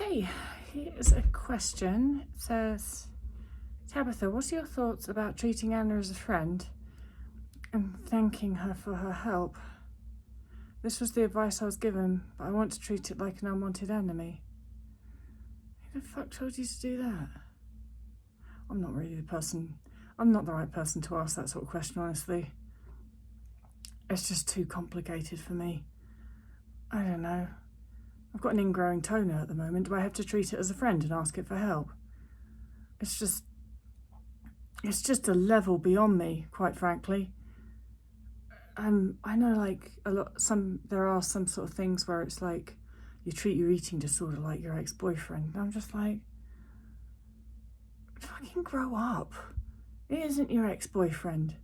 Okay, here's a question. It says, Tabitha, what's your thoughts about treating Anna as a friend and thanking her for her help? This was the advice I was given, but I want to treat it like an unwanted enemy. Who the fuck told you to do that? I'm not the right person to ask that sort of question, honestly. It's just too complicated for me. I don't know. I've got an ingrowing toenail at the moment. Do I have to treat it as a friend and ask it for help? It's just a level beyond me, quite frankly. I know, like, there are some sort of things where it's like you treat your eating disorder like your ex-boyfriend. And I'm just like, fucking grow up. It isn't your ex-boyfriend.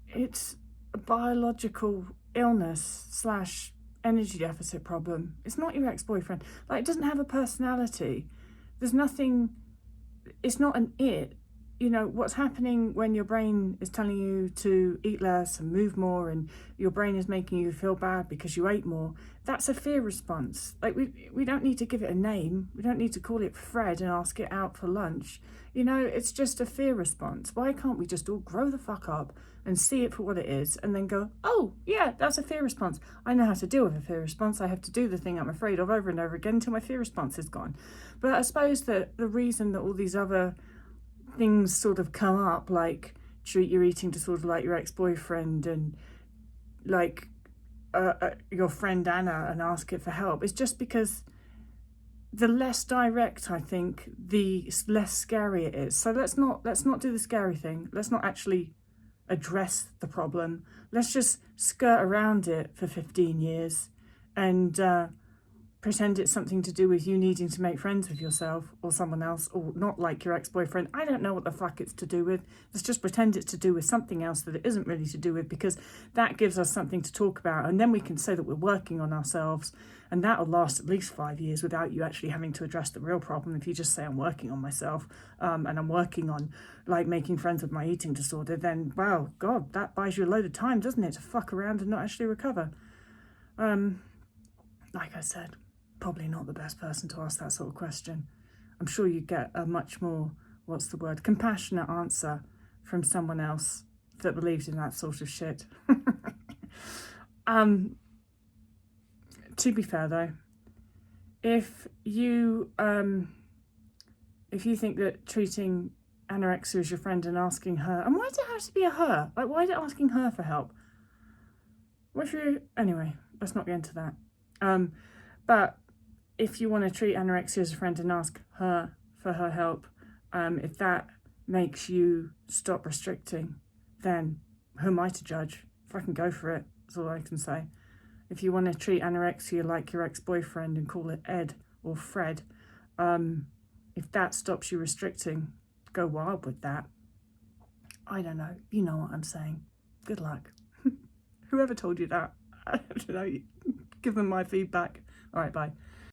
It's a biological illness / energy deficit problem. It's not your ex-boyfriend. Like, it doesn't have a personality. There's nothing, it's not an it. You know, what's happening when your brain is telling you to eat less and move more, and your brain is making you feel bad because you ate more, that's a fear response. Like, we don't need to give it a name. We don't need to call it Fred and ask it out for lunch. You know, it's just a fear response. Why can't we just all grow the fuck up and see it for what it is and then go, oh, yeah, that's a fear response. I know how to deal with a fear response. I have to do the thing I'm afraid of over and over again until my fear response is gone. But I suppose that the reason that all these other things sort of come up, like treat your eating disorder like your ex-boyfriend and like your friend Anna and ask it for help, is just because the less direct, I think, the less scary it is. So let's not do the scary thing. Let's not actually address the problem. Let's just skirt around it for 15 years and pretend it's something to do with you needing to make friends with yourself or someone else, or not like your ex-boyfriend. I don't know what the fuck it's to do with. Let's just pretend it's to do with something else that it isn't really to do with, because that gives us something to talk about, and then we can say that we're working on ourselves, and that'll last at least 5 years without you actually having to address the real problem. If you just say, I'm working on myself, and I'm working on, like, making friends with my eating disorder, then, wow, God, that buys you a load of time, doesn't it, to fuck around and not actually recover. Like I said, probably not the best person to ask that sort of question. I'm sure you'd get a much more, compassionate answer from someone else that believed in that sort of shit. To be fair though, if you think that treating anorexia as your friend and asking her, and why does it have to be a her? Like, why is it asking her for help? Anyway, let's not get into that. But if you want to treat anorexia as a friend and ask her for her help, if that makes you stop restricting, then who am I to judge? Fucking go for it, that's all I can say. If you want to treat anorexia like your ex-boyfriend and call it Ed or Fred, if that stops you restricting, go wild with that. I don't know. You know what I'm saying. Good luck. Whoever told you that, I don't know. Give them my feedback. All right, bye.